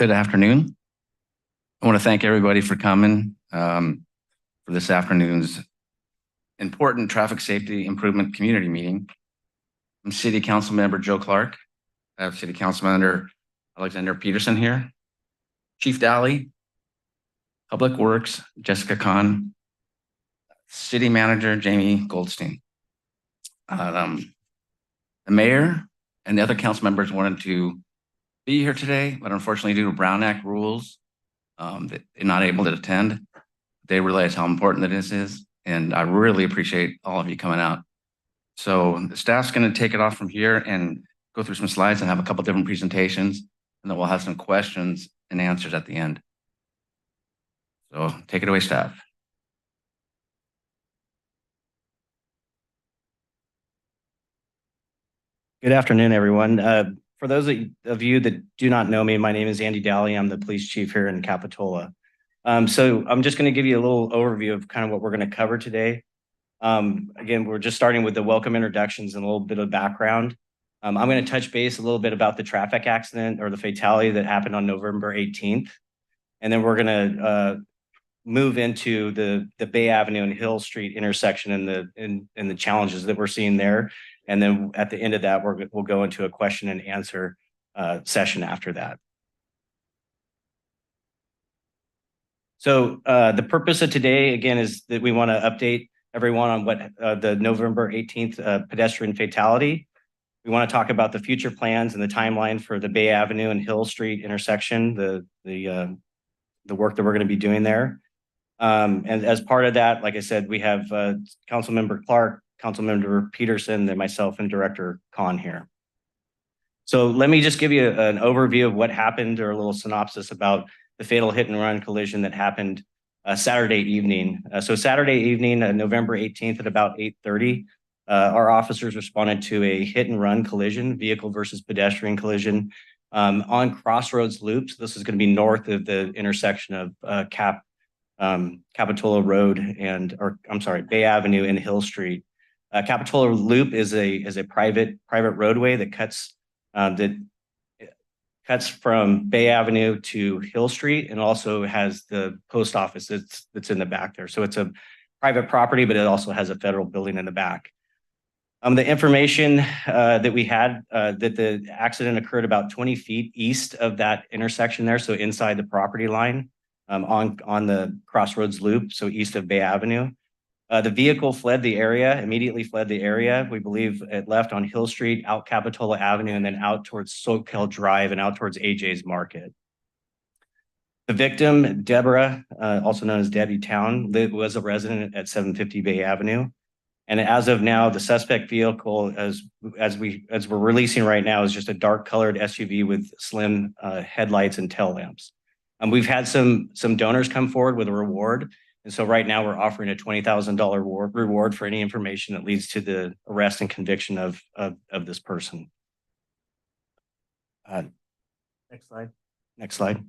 Good afternoon. I want to thank everybody for coming for this afternoon's important traffic safety improvement community meeting. I'm City Council Member Joe Clark. I have City Council Member Alexander Peterson here, Chief Daly, Public Works Jessica Kahn, City Manager Jamie Goldstein. The mayor and the other council members wanted to be here today, but unfortunately due to Brown Act rules, they're not able to attend. They realize how important this is, and I really appreciate all of you coming out. So the staff's going to take it off from here and go through some slides and have a couple different presentations, and then we'll have some questions and answers at the end. So take it away, staff. Good afternoon, everyone. For those of you that do not know me, my name is Andy Daly. I'm the police chief here in Capitola. So I'm just going to give you a little overview of kind of what we're going to cover today. Again, we're just starting with the welcome introductions and a little bit of background. I'm going to touch base a little bit about the traffic accident or the fatality that happened on November 18th. And then we're going to move into the Bay Avenue and Hill Street intersection and the challenges that we're seeing there. And then at the end of that, we'll go into a question and answer session after that. So the purpose of today, again, is that we want to update everyone on what the November 18th pedestrian fatality. We want to talk about the future plans and the timeline for the Bay Avenue and Hill Street intersection, the work that we're going to be doing there. And as part of that, like I said, we have Councilmember Clark, Councilmember Peterson, and myself and Director Kahn here. So let me just give you an overview of what happened, or a little synopsis about the fatal hit and run collision that happened Saturday evening. So Saturday evening, November 18th at about 8:30, our officers responded to a hit and run collision, vehicle versus pedestrian collision on Crossroads Loops. This is going to be north of the intersection of Capitola Road Bay Avenue and Hill Street. Capitola Loop is a private roadway that cuts from Bay Avenue to Hill Street, and also has the post office that's in the back there. So it's a private property, but it also has a federal building in the back. The information that we had that the accident occurred about 20 feet east of that intersection there, so inside the property line on the Crossroads Loop, so east of Bay Avenue. The vehicle immediately fled the area. We believe it left on Hill Street, out Capitola Avenue, and then out towards Soquel Drive and out towards AJ's Market. The victim, Deborah, also known as Debbie Town, was a resident at 750 Bay Avenue. And as of now, the suspect vehicle, as we're releasing right now, is just a dark colored SUV with slim headlights and tail lamps. We've had some donors come forward with a reward. And so right now we're offering a $20,000 reward for any information that leads to the arrest and conviction of this person. Next slide.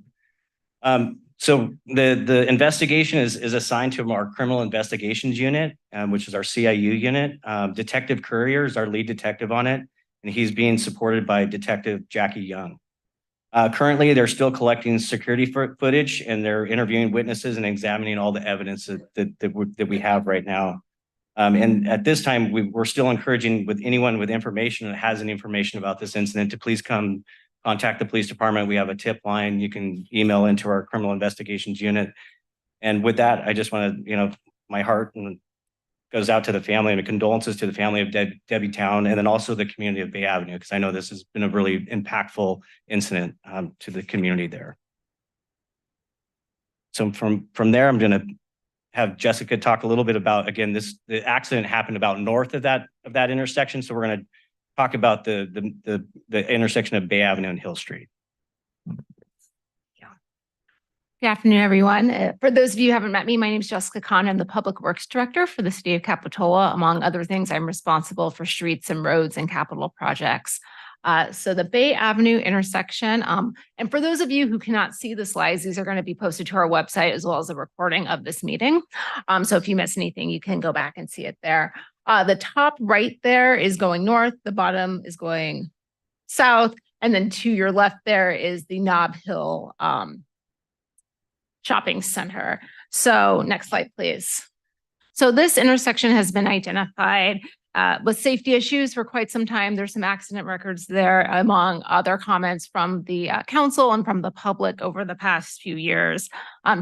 So the investigation is assigned to our criminal investigations unit, which is our CIU unit. Detective Courier is our lead detective on it, and he's being supported by Detective Jackie Young. Currently, they're still collecting security footage, and they're interviewing witnesses and examining all the evidence that we have right now. And at this time, we're still encouraging with anyone with information that has any information about this incident to please come contact the police department. We have a tip line. You can email into our criminal investigations unit. And with that, I just want to, my heart goes out to the family, and condolences to the family of Debbie Town, and then also the community of Bay Avenue, because I know this has been a really impactful incident to the community there. So from there, I'm going to have Jessica talk a little bit about, again, the accident happened about north of that intersection. So we're going to talk about the intersection of Bay Avenue and Hill Street. Good afternoon, everyone. For those of you who haven't met me, my name is Jessica Kahn. I'm the Public Works Director for the City of Capitola. Among other things, I'm responsible for streets and roads and capital projects. So the Bay Avenue intersection, and for those of you who cannot see the slides, these are going to be posted to our website as well as a recording of this meeting. So if you miss anything, you can go back and see it there. The top right there is going north, the bottom is going south, And then to your left there is the Nob Hill shopping center. So next slide, please. So this intersection has been identified with safety issues for quite some time. There's some accident records there, among other comments from the council and from the public over the past few years.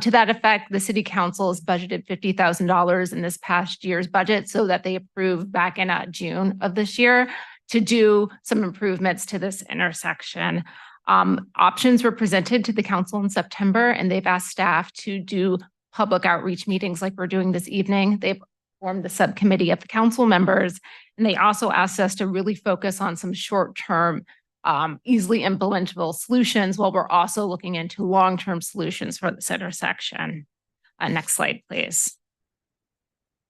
To that effect, the city council has budgeted $50,000 in this past year's budget, so that they approved back in June of this year to do some improvements to this intersection. Options were presented to the council in September, and they've asked staff to do public outreach meetings like we're doing this evening. They've formed the subcommittee of the council members, and they also asked us to really focus on some short-term, easily implementable solutions, while we're also looking into long-term solutions for this intersection. Next slide, please.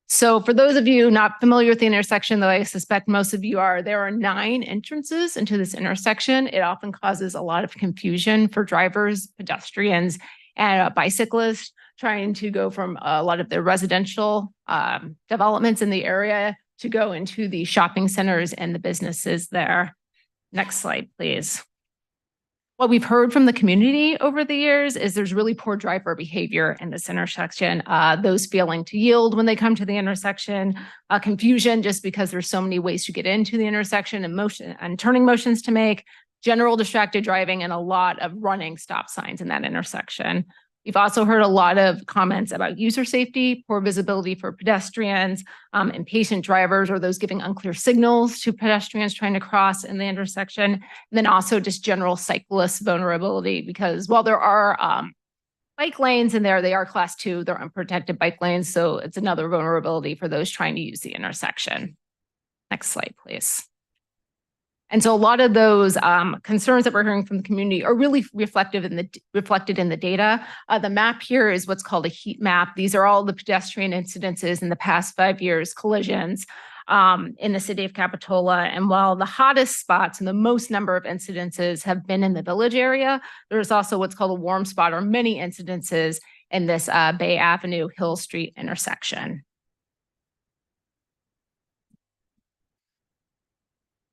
So for those of you not familiar with the intersection, though I suspect most of you are, there are 9 entrances into this intersection. It often causes a lot of confusion for drivers, pedestrians, and bicyclists trying to go from a lot of the residential developments in the area to go into the shopping centers and the businesses there. Next slide, please. What we've heard from the community over the years is there's really poor driver behavior in this intersection. Those failing to yield when they come to the intersection, confusion just because there's so many ways to get into the intersection and motion and turning motions to make, general distracted driving, and a lot of running stop signs in that intersection. We've also heard a lot of comments about user safety, poor visibility for pedestrians, impatient drivers, or those giving unclear signals to pedestrians trying to cross in the intersection. And then also just general cyclist vulnerability, because while there are bike lanes in there, they are class 2, they're unprotected bike lanes. So it's another vulnerability for those trying to use the intersection. Next slide, please. And so a lot of those concerns that we're hearing from the community are really reflected in the data. The map here is what's called a heat map. These are all the pedestrian incidences in the past 5 years, collisions in the city of Capitola. And while the hottest spots and the most number of incidences have been in the village area, there's also what's called a warm spot, or many incidences in this Bay Avenue Hill Street intersection.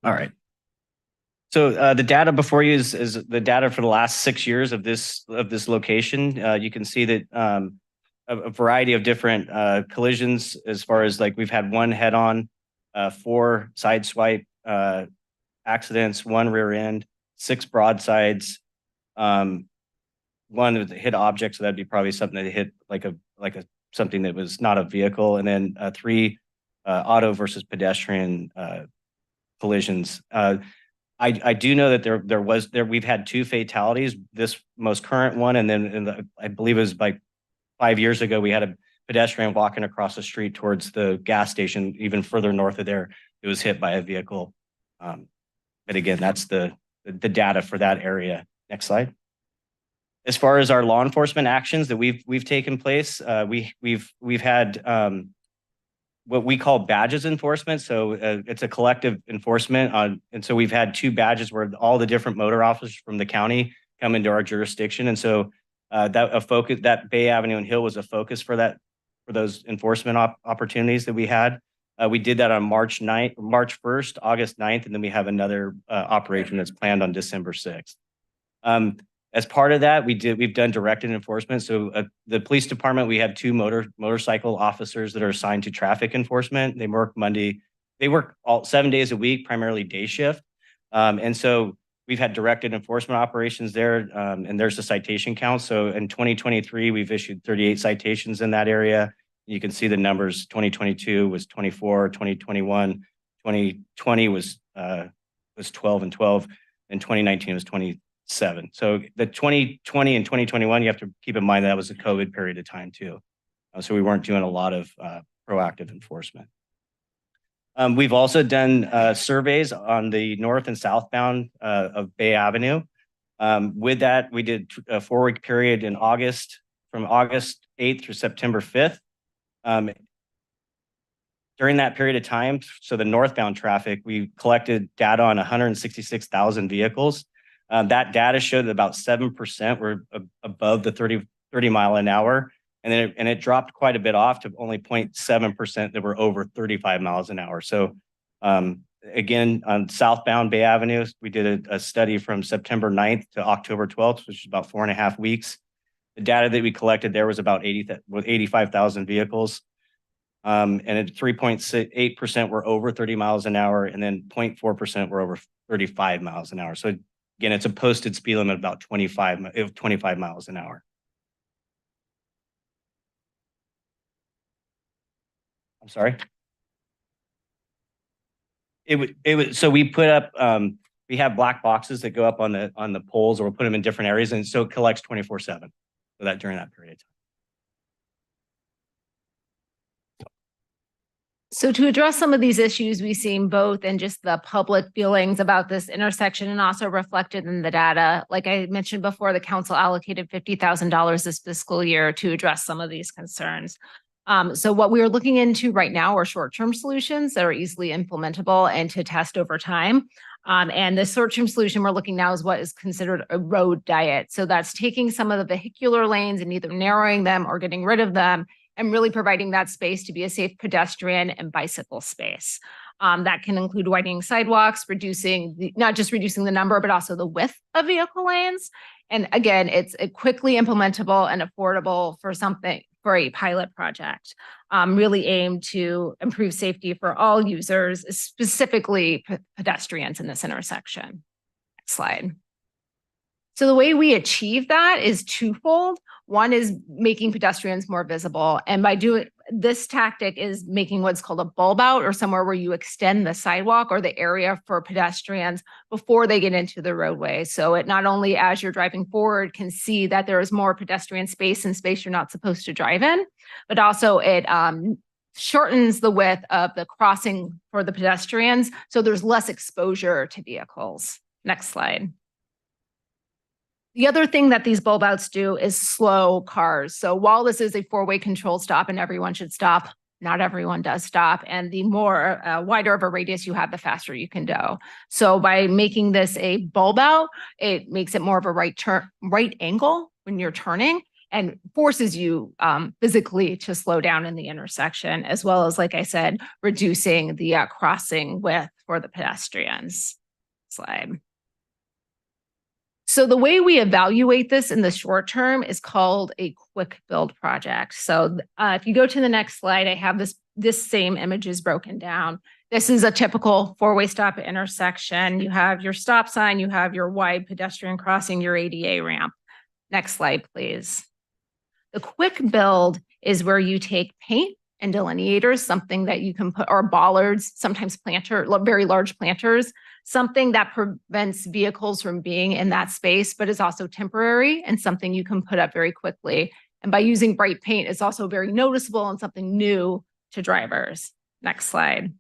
All right. So the data before you is the data for the last 6 years of this location. You can see that a variety of different collisions, as far as like we've had 1 head-on, 4 side swipe accidents, 1 rear end, 6 broadsides, 1 that hit objects. So that'd be probably something that hit like a something that was not a vehicle, and then 3 auto versus pedestrian collisions. I do know that we've had 2 fatalities, this most current one, and then I believe it was like 5 years ago, we had a pedestrian walking across the street towards the gas station, even further north of there. It was hit by a vehicle. But again, that's the data for that area. Next slide. As far as our law enforcement actions that we've taken place, we've had what we call badges enforcement. So it's a collective enforcement and so we've had 2 badges where all the different motor officers from the county come into our jurisdiction. And so that Bay Avenue and Hill was a focus for those enforcement opportunities that we had. We did that on March 1st, August 9th, and then we have another operation that's planned on December 6th. As part of that, we've done directed enforcement. So the police department, we have 2 motorcycle officers that are assigned to traffic enforcement. They work all 7 days a week, primarily day shift. And so we've had directed enforcement operations there, and there's a citation count. So in 2023, we've issued 38 citations in that area. You can see the numbers. 2022 was 24, 2021, 2020 was 12 and 12, and 2019 was 27. So the 2020 and 2021, you have to keep in mind that was a COVID period of time too. So we weren't doing a lot of proactive enforcement. We've also done surveys on the north and southbound of Bay Avenue. With that, we did a 4-week period in August, from August 8th through September 5th. During that period of time, so the northbound traffic, we collected data on 166,000 vehicles. That data showed that about 7% were above the 30 mile an hour. And then it dropped quite a bit off to only 0.7% that were over 35 miles an hour. So Again, on southbound Bay Avenue, we did a study from September 9th to October 12th, which is about 4.5 weeks. The data that we collected there was about 85,000 vehicles. And at 3.8% were over 30 miles an hour, and then 0.4% were over 35 miles an hour. So again, it's a posted speed limit of about 25 miles an hour. I'm sorry. So we put up, we have black boxes that go up on the poles, or we'll put them in different areas. And so it collects 24/7 for that during that period of time. So to address some of these issues we've seen both in just the public feelings about this intersection and also reflected in the data. Like I mentioned before, the council allocated $50,000 this fiscal year to address some of these concerns. So what we are looking into right now are short-term solutions that are easily implementable and to test over time. And the short-term solution we're looking now is what is considered a road diet. So that's taking some of the vehicular lanes and either narrowing them or getting rid of them, and really providing that space to be a safe pedestrian and bicycle space. That can include widening sidewalks, not just reducing the number, but also the width of vehicle lanes. And again, it's quickly implementable and affordable for a pilot project, really aimed to improve safety for all users, specifically pedestrians in this intersection. Next slide. So the way we achieve that is twofold. One is making pedestrians more visible. And by doing this tactic is making what's called a bulb out, or somewhere where you extend the sidewalk or the area for pedestrians before they get into the roadway. So it not only, as you're driving forward, can see that there is more pedestrian space and space you're not supposed to drive in, but also it shortens the width of the crossing for the pedestrians. So there's less exposure to vehicles. Next slide. The other thing that these bulb outs do is slow cars. So while this is a four-way controlled stop and everyone should stop, not everyone does stop. And the more wider of a radius you have, the faster you can go. So by making this a bulb out, it makes it more of a right angle when you're turning, and forces you physically to slow down in the intersection, as well as, like I said, reducing the crossing width for the pedestrians. Slide. So the way we evaluate this in the short term is called a quick build project. So if you go to the next slide, I have this same image is broken down. This is a typical four-way stop intersection. You have your stop sign, you have your wide pedestrian crossing, your ADA ramp. Next slide, please. The quick build is where you take paint and delineators, something that you can put, or bollards, sometimes very large planters, something that prevents vehicles from being in that space, but is also temporary and something you can put up very quickly. And by using bright paint, it's also very noticeable and something new to drivers. Next slide.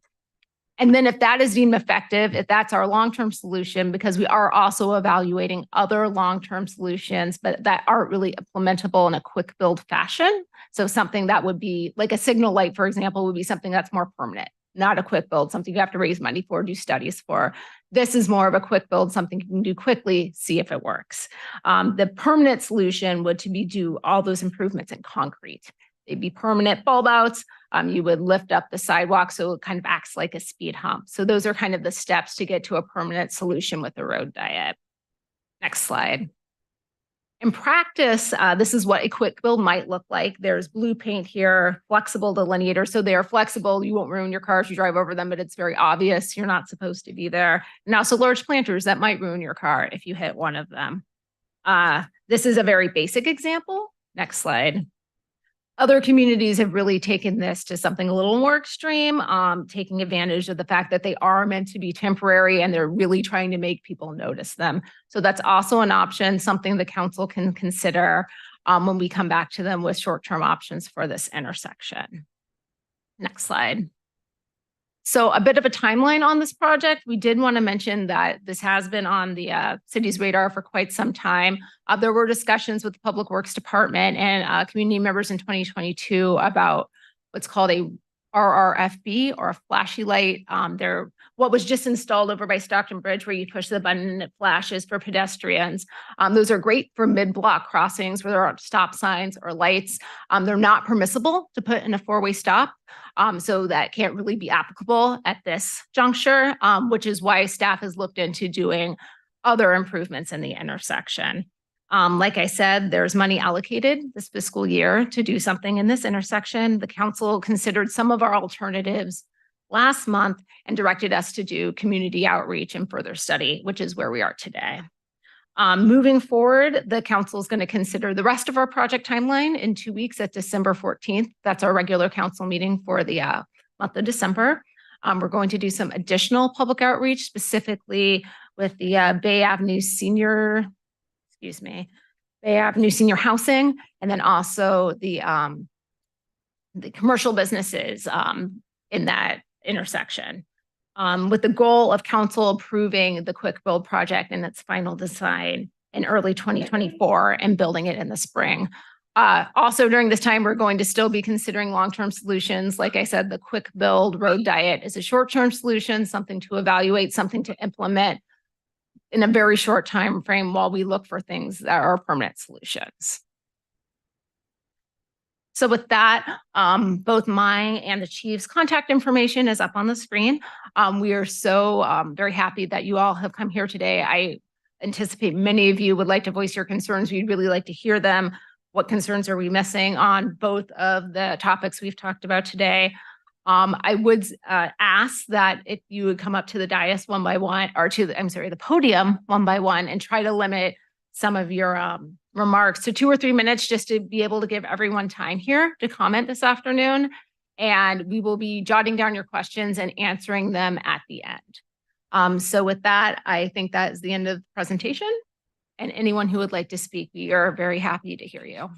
And then if that is deemed effective, if that's our long-term solution, because we are also evaluating other long-term solutions, but that aren't really implementable in a quick build fashion. So something that would be like a signal light, for example, would be something that's more permanent, not a quick build, something you have to raise money for, do studies for. This is more of a quick build, something you can do quickly, see if it works. The permanent solution would to be do all those improvements in concrete. They'd be permanent bulb outs. You would lift up the sidewalk so it kind of acts like a speed hump. So those are kind of the steps to get to a permanent solution with the road diet. Next slide. In practice, this is what a quick build might look like. There's blue paint here, flexible delineators. So they are flexible. You won't ruin your car if you drive over them, but it's very obvious you're not supposed to be there. And also large planters that might ruin your car if you hit one of them. This is a very basic example. Next slide. Other communities have really taken this to something a little more extreme, taking advantage of the fact that they are meant to be temporary and they're really trying to make people notice them. So that's also an option, something the council can consider when we come back to them with short-term options for this intersection. Next slide. So a bit of a timeline on this project. We did want to mention that this has been on the city's radar for quite some time. There were discussions with the Public Works Department and community members in 2022 about what's called a RRFB, or a flashy light. They're what was just installed over by Stockton Bridge, where you push the button and it flashes for pedestrians. Those are great for mid-block crossings where there aren't stop signs or lights. They're not permissible to put in a four-way stop. So that can't really be applicable at this juncture, which is why staff has looked into doing other improvements in the intersection. Like I said, there's money allocated this fiscal year to do something in this intersection. The council considered some of our alternatives last month and directed us to do community outreach and further study, which is where we are today. Moving forward, the council is going to consider the rest of our project timeline in 2 weeks at December 14th. That's our regular council meeting for the month of December. We're going to do some additional public outreach, specifically with the Bay Avenue Senior Housing, and then also the commercial businesses in that intersection, with the goal of council approving the quick build project in its final design in early 2024 and building it in the spring. Also during this time, we're going to still be considering long-term solutions. Like I said, the quick build road diet is a short-term solution, something to evaluate, something to implement in a very short time frame while we look for things that are permanent solutions. So with that, both my and the chief's contact information is up on the screen. We are so very happy that you all have come here today. I anticipate many of you would like to voice your concerns. We'd really like to hear them. What concerns are we missing on both of the topics we've talked about today? I would ask that if you would come up to the dais one by one, or the podium one by one, and try to limit some of your remarks to 2 or 3 minutes, just to be able to give everyone time here to comment this afternoon. And we will be jotting down your questions and answering them at the end. So with that, I think that is the end of the presentation. And anyone who would like to speak, we are very happy to hear you.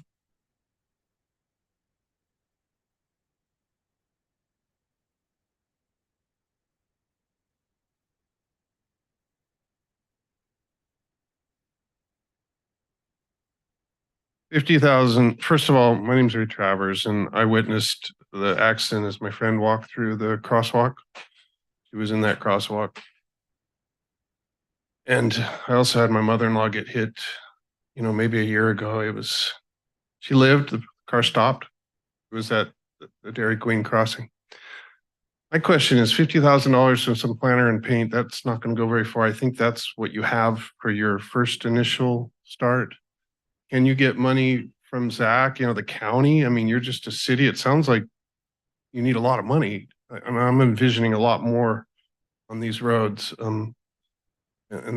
$50,000. First of all, my name's Ray Travers, and I witnessed the accident as my friend walked through the crosswalk. She was in that crosswalk. And I also had my mother-in-law get hit, maybe a year ago. She lived, the car stopped. It was at the Dairy Queen crossing. My question is $50,000 from some planner and paint. That's not going to go very far. I think that's what you have for your first initial start. Can you get money from Zach, the county? I mean, you're just a city. It sounds like you need a lot of money. I'm envisioning a lot more on these roads. And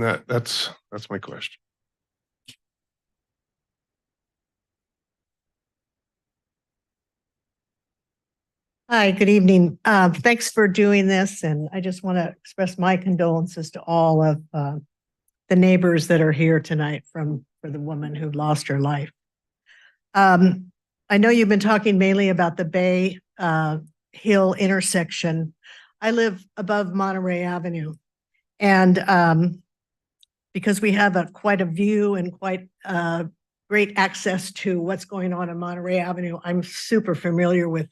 that's my question. Hi, good evening. Thanks for doing this. And I just want to express my condolences to all of the neighbors that are here tonight for the woman who lost her life. I know you've been talking mainly about the Bay Hill intersection. I live above Monterey Avenue. And because we have quite a view and quite great access to what's going on Monterey Avenue, I'm super familiar with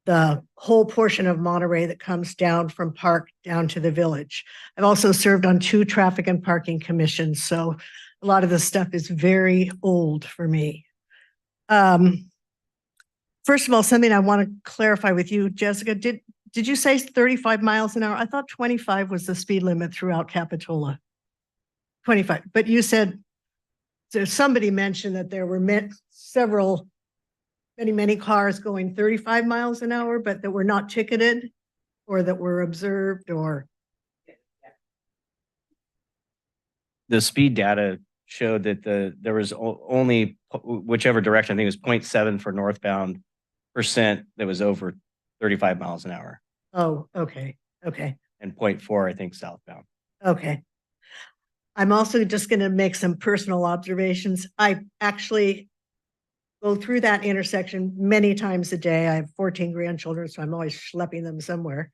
the whole portion of Monterey that comes down from Park down to the Village. I've also served on 2 traffic and parking commissions, so a lot of this stuff is very old for me. First of all, something I want to clarify with you, Jessica, did you say 35 miles an hour? I thought 25 was the speed limit throughout Capitola. 25, but you said, so somebody mentioned that there were many cars going 35 miles an hour, but that were not ticketed or that were observed, or? The speed data showed that there was only whichever direction, I think it was 0.7 for northbound percent that was over 35 miles an hour. Oh, okay. And 0.4, I think, southbound. Okay. I'm also just going to make some personal observations. I actually go through that intersection many times a day. I have 14 grandchildren, so I'm always schlepping them somewhere.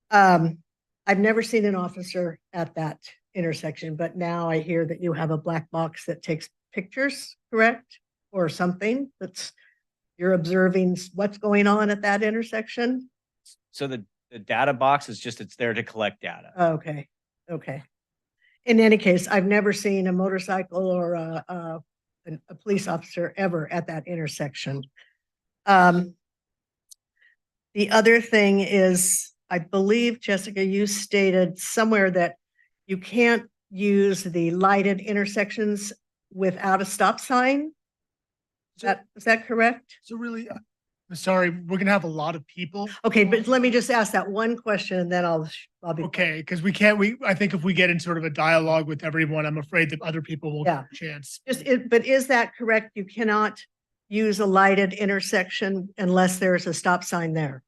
I've never seen an officer at that intersection, but now I hear that you have a black box that takes pictures, correct? Or something you're observing what's going on at that intersection. So the data box is just, it's there to collect data. Okay, okay. In any case, I've never seen a motorcycle or a police officer ever at that intersection. The other thing is, I believe, Jessica, you stated somewhere that you can't use the lighted intersections without a stop sign. Is that correct? So really, I'm sorry, we're gonna have a lot of people. Okay, but let me just ask that one question and then I'll be. Okay, because I think if we get in sort of a dialogue with everyone, I'm afraid that other people will Yeah. get a chance. But is that correct? You cannot use a lighted intersection unless there's a stop sign there?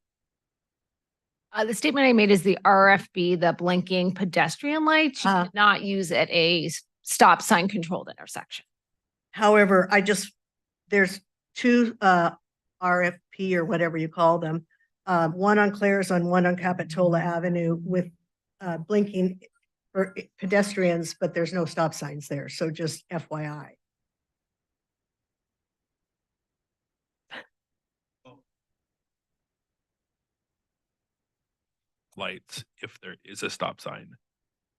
The statement I made is the RFB, the blinking pedestrian lights, you Uh. cannot use at a stop sign controlled intersection. However, there's two RFP or whatever you call them. One on Claire's and one on Capitola Avenue with blinking for pedestrians, but there's no stop signs there. So just FYI. Lights if there is a stop sign.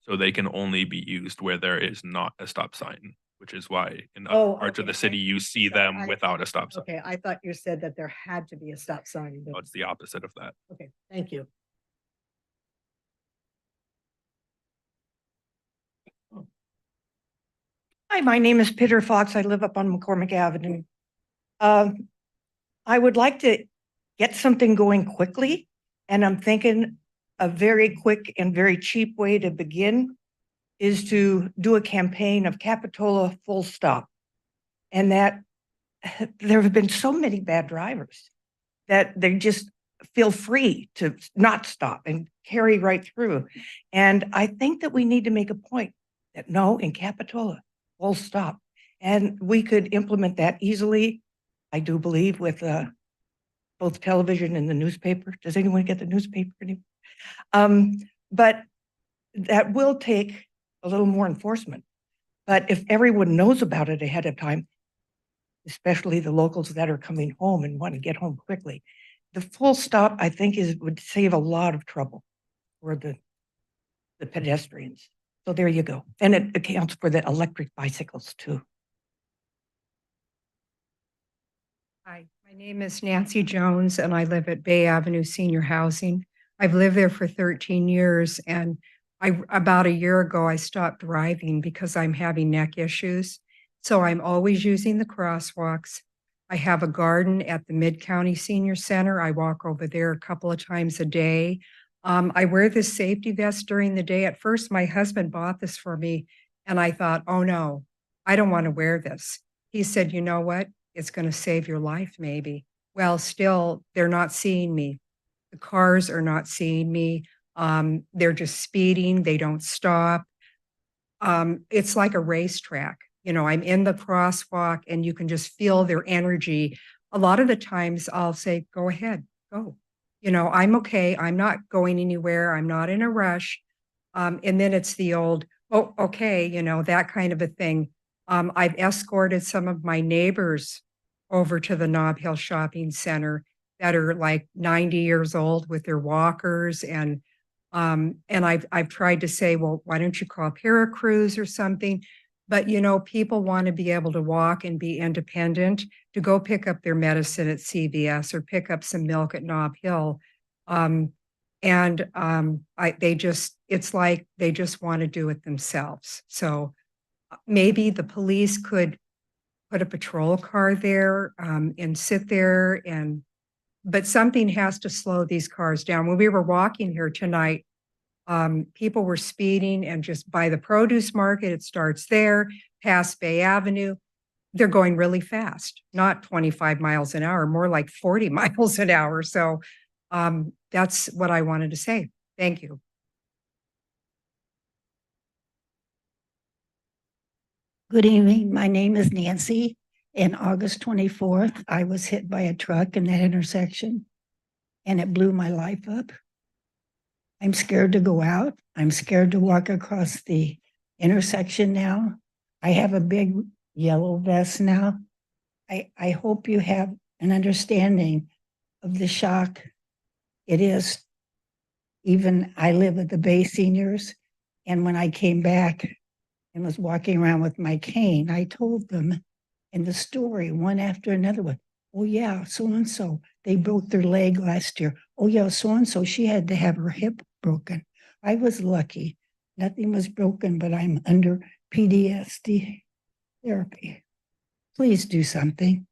So they can only be used where there is not a stop sign, which is why in Oh, other parts of okay. the city, you see Sorry, them without a stop sign. Okay, I thought you said that there had to be a stop sign. No, but- it's the opposite of that. Okay, thank you. Hi, my name is Peter Fox. I live up on McCormick Avenue. I would like to get something going quickly, and I'm thinking a very quick and very cheap way to begin is to do a campaign of Capitola full stop. And that there have been so many bad drivers that they just feel free to not stop and carry right through. And I think that we need to make a point that no, in Capitola, full stop. And we could implement that easily, I do believe, with both television and the newspaper. Does anyone get the newspaper anymore? But that will take a little more enforcement. But if everyone knows about it ahead of time, especially the locals that are coming home and want to get home quickly, the full stop, I think, would save a lot of trouble for the pedestrians. So there you go. And it accounts for the electric bicycles too. Hi, my name is Nancy Jones and I live at Bay Avenue Senior Housing. I've lived there for 13 years and about a year ago, I stopped driving because I'm having neck issues. So I'm always using the crosswalks. I have a garden at the Mid-County Senior Center. I walk over there a couple of times a day. I wear this safety vest during the day. At first, my husband bought this for me and I thought, oh no, I don't want to wear this. He said, you know what? It's going to save your life, maybe. Well, still, they're not seeing me. The cars are not seeing me. They're just speeding. They don't stop. It's like a racetrack. You know, I'm in the crosswalk and you can just feel their energy. A lot of the times I'll say, go ahead, go. You know, I'm okay. I'm not going anywhere. I'm not in a rush. And then it's the old, oh, okay, you know, that kind of a thing. I've escorted some of my neighbors over to the Nob Hill Shopping Center that are like 90 years old with their walkers. And I've tried to say, well, why don't you call Paracruz or something? But, you know, people want to be able to walk and be independent, to go pick up their medicine at CVS or pick up some milk at Nob Hill. It's like they just want to do it themselves. So maybe the police could put a patrol car there and sit there but something has to slow these cars down. When we were walking here tonight, people were speeding and just by the produce market, it starts there, past Bay Avenue. They're going really fast, not 25 miles an hour, more like 40 miles an hour. So that's what I wanted to say. Thank you. Good evening. My name is Nancy. And August 24th, I was hit by a truck in that intersection and it blew my life up. I'm scared to go out. I'm scared to walk across the intersection now. I have a big yellow vest now. I hope you have an understanding of the shock It is. Even I live at the Bay Seniors, and when I came back and was walking around with my cane, I told them in the story, one after another one, oh yeah, so-and-so, they broke their leg last year. Oh yeah, so-and-so, she had to have her hip broken. I was lucky. Nothing was broken, but I'm under PTSD therapy. Please do something.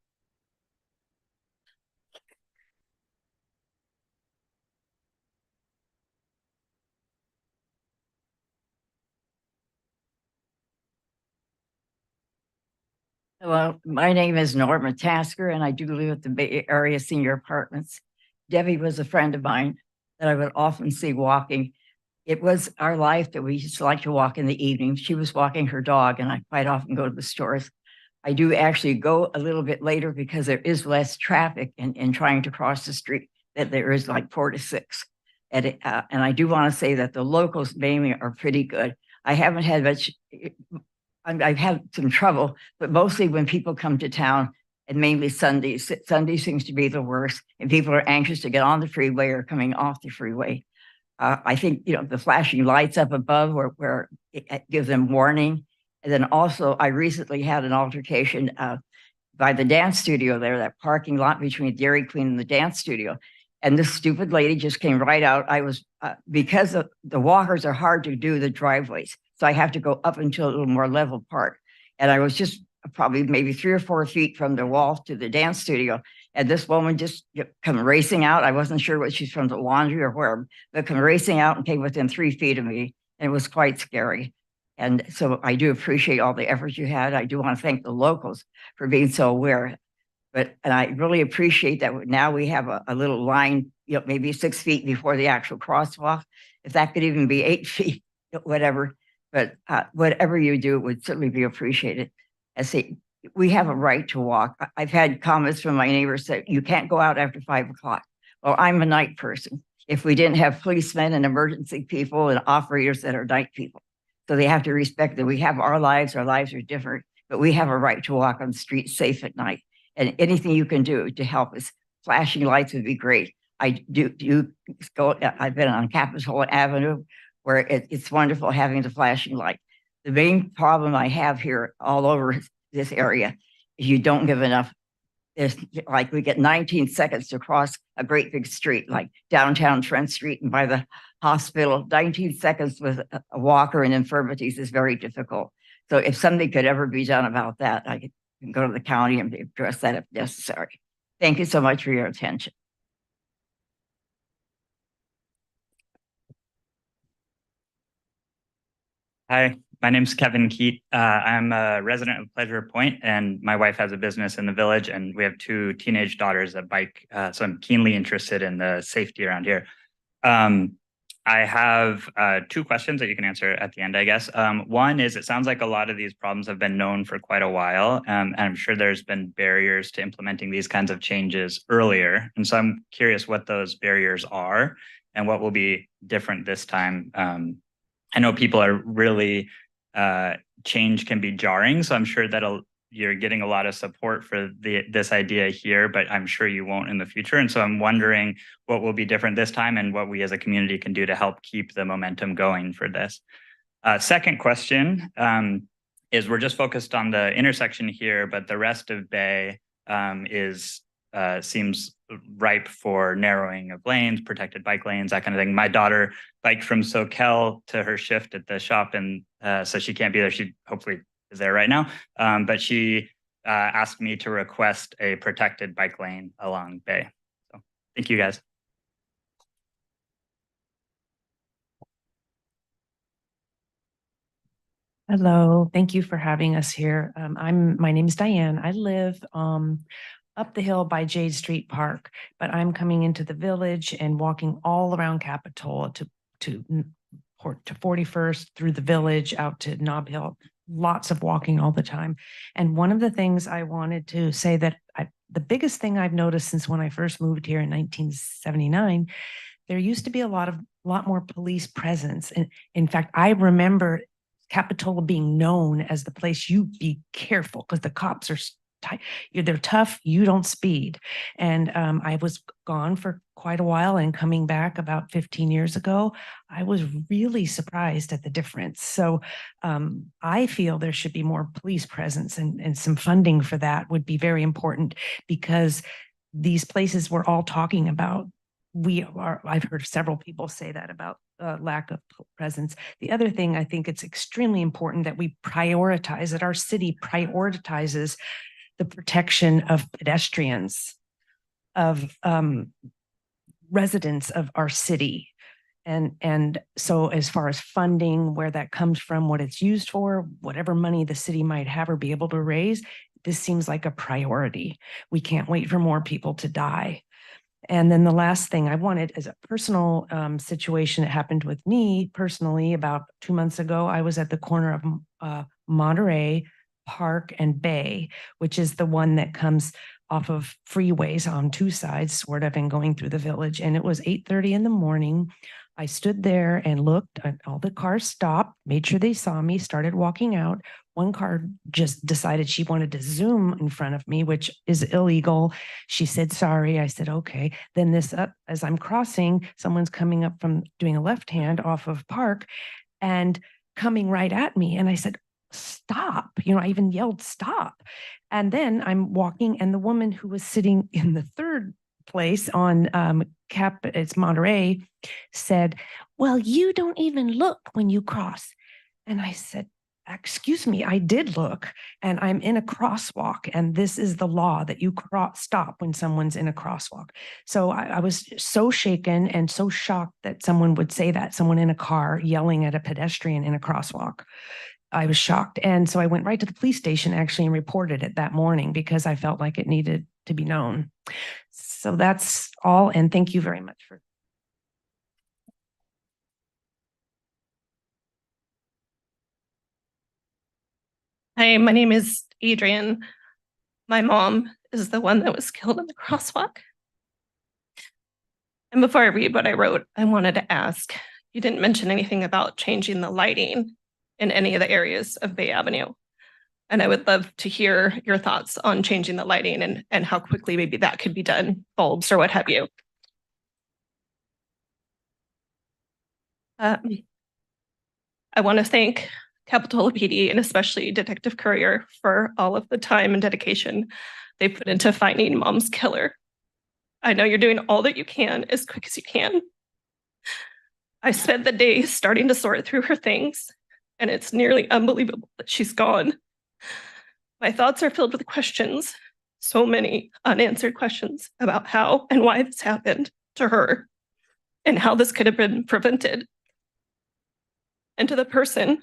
Hello, my name is Norma Tasker, and I do live at the Bay Area Senior Apartments. Debbie was a friend of mine that I would often see walking. It was our life that we used to like to walk in the evening. She was walking her dog, and I quite often go to the stores. I do actually go a little bit later because there is less traffic in trying to cross the street that there is like 4 to 6. And I do want to say that the locals mainly are pretty good. I haven't had much. I've had some trouble, but mostly when people come to town, and mainly Sundays. Sunday seems to be the worst, and people are anxious to get on the freeway or coming off the freeway. I think, the flashing lights up above where it gives them warning. And then also, I recently had an altercation by the dance studio there, that parking lot between Dairy Queen and the dance studio. And this stupid lady just came right out. I was, because the walkers are hard to do the driveways. So I have to go up into a little more level part. And I was just probably maybe 3 or 4 feet from the wall to the dance studio. And this woman just come racing out. I wasn't sure what she's from the laundry or where, but come racing out and came within 3 feet of me. And it was quite scary. And so I do appreciate all the efforts you had. I do want to thank the locals for being so aware. And I really appreciate that now we have a little line, maybe 6 feet before the actual crosswalk. If that could even be 8 feet, whatever. But whatever you do would certainly be appreciated. I say we have a right to walk. I've had comments from my neighbors that you can't go out after 5 o'clock. Well, I'm a night person. If we didn't have policemen and emergency people and operators that are night people, so they have to respect that we have our lives are different, but we have a right to walk on the street safe at night. And anything you can do to help us, flashing lights would be great. I've been on Capitol Avenue, where it's wonderful having the flashing light. The main problem I have here all over this area is you don't give enough. There's like we get 19 seconds to cross a great big street like downtown Trent Street and by the hospital. 19 seconds with a walker and infirmities is very difficult. So if something could ever be done about that, I could go to the county and address that if necessary. Thank you so much for your attention. Hi, my name's Kevin Keat. I'm a resident of Pleasure Point, and my wife has a business in the village, and we have 2 teenage daughters that bike. So I'm keenly interested in the safety around here. I have 2 questions that you can answer at the end, I guess. One is, it sounds like a lot of these problems have been known for quite a while, and I'm sure there's been barriers to implementing these kinds of changes earlier. And so I'm curious what those barriers are and what will be different this time. I know people are really, change can be jarring, so I'm sure that you're getting a lot of support for this idea here, but I'm sure you won't in the future. And so I'm wondering what will be different this time and what we as a community can do to help keep the momentum going for this. Second question is, we're just focused on the intersection here, but the rest of Bay seems ripe for narrowing of lanes, protected bike lanes, that kind of thing. My daughter biked from Soquel to her shift at the shop, and so she can't be there. She hopefully is there right now, but she asked me to request a protected bike lane along Bay. So thank you, guys. Hello, thank you for having us here. My name is Diane. I live up the hill by Jade Street Park, but I'm coming into the village and walking all around Capitola to 41st, through the village out to Nob Hill. Lots of walking all the time. And one of the things I wanted to say that the biggest thing I've noticed since when I first moved here in 1979, there used to be a lot more police presence. And in fact, I remember Capitola being known as the place you be careful because the cops are they're tough. You don't speed. And I was gone for quite a while, and coming back about 15 years ago, I was really surprised at the difference. So I feel there should be more police presence, and some funding for that would be very important, because these places we're all talking about, I've heard several people say that about lack of presence. The other thing, I think it's extremely important that we prioritize, that our city prioritizes the protection of pedestrians, of residents of our city. And so as far as funding, where that comes from, what it's used for, whatever money the city might have or be able to raise, this seems like a priority. We can't wait for more people to die. And then the last thing I wanted is a personal situation that happened with me personally about 2 months ago. I was at the corner of Monterey Park and Bay, which is the one that comes off of freeways on two sides, sort of, and going through the village. And it was 8:30 in the morning. I stood there and looked, and all the cars stopped, made sure they saw me, started walking out. One car just decided she wanted to zoom in front of me, which is illegal. She said, sorry. I said, okay. Then as I'm crossing, someone's coming up from doing a left hand off of Park and coming right at me. And I said, stop. I even yelled, stop. And then I'm walking, and the woman who was sitting in the third place on it's Monterey, said, well, you don't even look when you cross. And I said, excuse me, I did look, and I'm in a crosswalk, and this is the law that you stop when someone's in a crosswalk. So I was so shaken and so shocked that someone would say that, someone in a car yelling at a pedestrian in a crosswalk. I was shocked. And so I went right to the police station actually and reported it that morning, because I felt like it needed to be known. So that's all. And thank you very much for. Hi, my name is Adrian. My mom is the one that was killed in the crosswalk. And before I read what I wrote, I wanted to ask, you didn't mention anything about changing the lighting in any of the areas of Bay Avenue. And I would love to hear your thoughts on changing the lighting and how quickly maybe that could be done, bulbs or what have you. I want to thank Capitola PD and especially Detective Courier for all of the time and dedication they put into finding Mom's killer. I know you're doing all that you can as quick as you can. I spent the day starting to sort through her things, and it's nearly unbelievable that she's gone. My thoughts are filled with questions, so many unanswered questions about how and why this happened to her and how this could have been prevented. And to the person,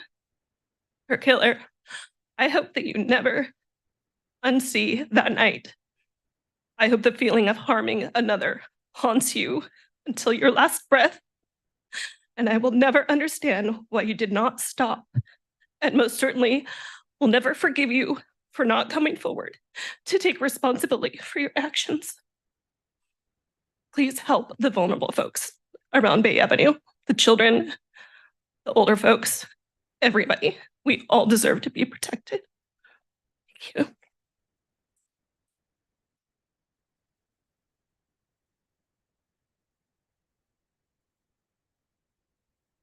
her killer, I hope that you never unsee that night. I hope the feeling of harming another haunts you until your last breath. And I will never understand why you did not stop. And most certainly will never forgive you for not coming forward to take responsibility for your actions. Please help the vulnerable folks around Bay Avenue, the children, the older folks, everybody. We all deserve to be protected. Thank you.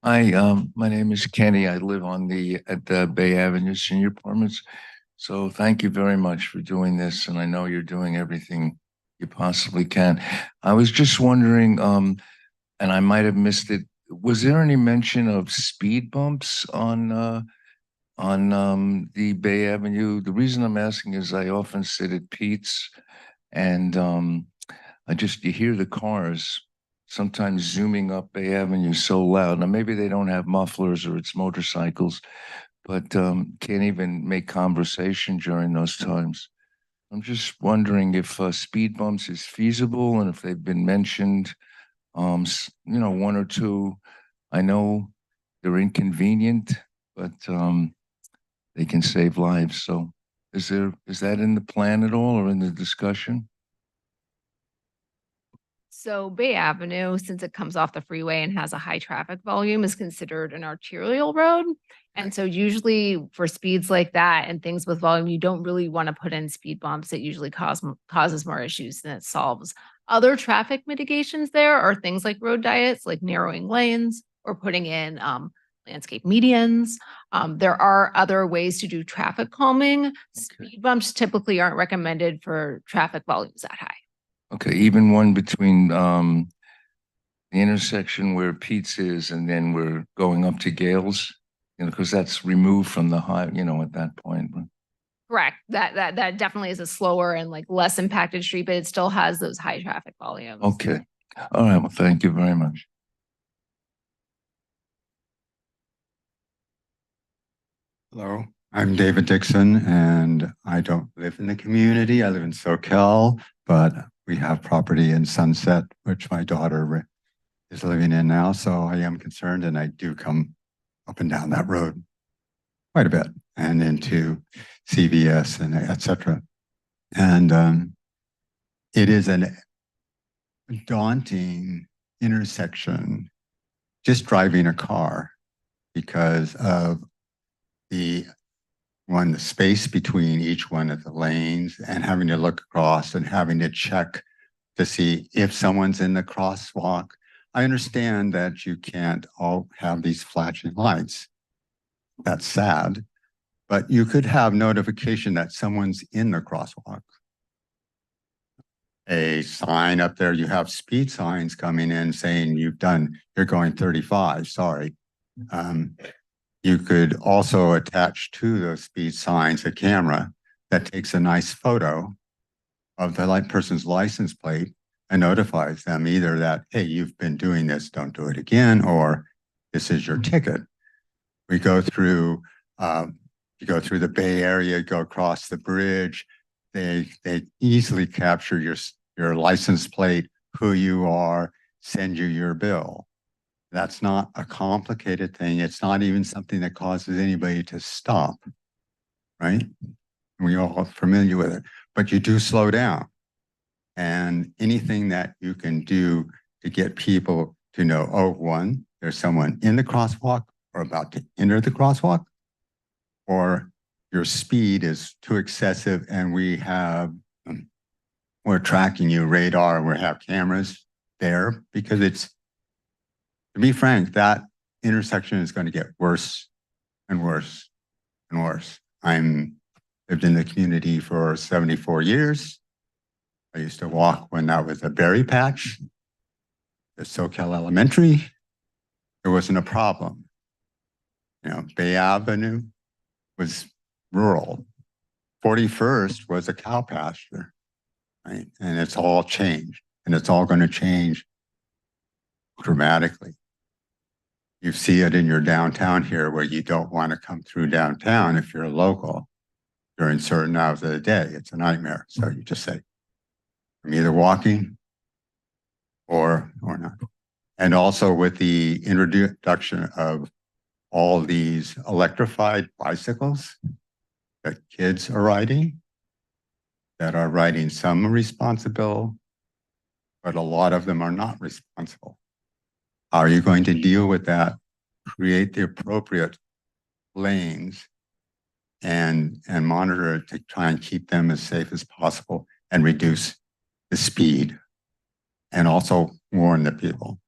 Hi, my name is Kenny. I live at the Bay Avenue Senior Apartments. So thank you very much for doing this. And I know you're doing everything you possibly can. I was just wondering, and I might have missed it. Was there any mention of speed bumps on the Bay Avenue? The reason I'm asking is I often sit at Pete's, and you hear the cars sometimes zooming up Bay Avenue so loud. Now maybe they don't have mufflers or it's motorcycles, but can't even make conversation during those times. I'm just wondering if speed bumps is feasible and if they've been mentioned. One or two. I know they're inconvenient, but they can save lives. So is that in the plan at all or in the discussion? So Bay Avenue, since it comes off the freeway and has a high traffic volume, is considered an arterial road. And so usually for speeds like that and things with volume, you don't really want to put in speed bumps. It usually causes more issues than it solves. Other traffic mitigations there are things like road diets, like narrowing lanes or putting in landscape medians. There are other ways to do traffic calming. Speed bumps typically aren't recommended for traffic volumes that high. Okay, even one between the intersection where Pete's is and then we're going up to Gales, you know, because that's removed from the high, you know, at that point. Correct. That definitely is a slower and like less impacted street, but it still has those high traffic volumes. Okay. All right. Well, thank you very much. Hello, I'm David Dixon, and I don't live in the community. I live in SoCal, but we have property in Sunset, which my daughter is living in now. So I am concerned, and I do come up and down that road quite a bit and into CVS and et cetera. And it is a daunting intersection just driving a car because of the space between each one of the lanes and having to look across and having to check to see if someone's in the crosswalk. I understand that you can't all have these flashing lights. That's sad, but you could have notification that someone's in the crosswalk. A sign up there, you have speed signs coming in saying you're going 35, sorry. You could also attach to those speed signs a camera that takes a nice photo of the person's license plate and notifies them either that, hey, you've been doing this, don't do it again, or this is your ticket. We go through, you go through the Bay Area, go across the bridge. They easily capture your license plate, who you are, send you your bill. That's not a complicated thing. It's not even something that causes anybody to stop, right? We're all familiar with it, but you do slow down. And anything that you can do to get people to know, oh, one, there's someone in the crosswalk or about to enter the crosswalk, or your speed is too excessive and we're tracking you, radar, we have cameras there because to be frank, that intersection is going to get worse and worse and worse. I'm lived in the community for 74 years. I used to walk when that was a berry patch, the SoCal Elementary. There wasn't a problem. You know, Bay Avenue was rural. 41st was a cow pasture, right? And it's all changed, and it's all going to change dramatically. You see it in your downtown here where you don't want to come through downtown if you're a local during certain hours of the day. It's a nightmare. So you just say, I'm either walking or not. And also with the introduction of all these electrified bicycles that kids are riding, some are responsible, but a lot of them are not responsible. How are you going to deal with that? Create the appropriate lanes and monitor it to try and keep them as safe as possible and reduce the speed and also warn the people.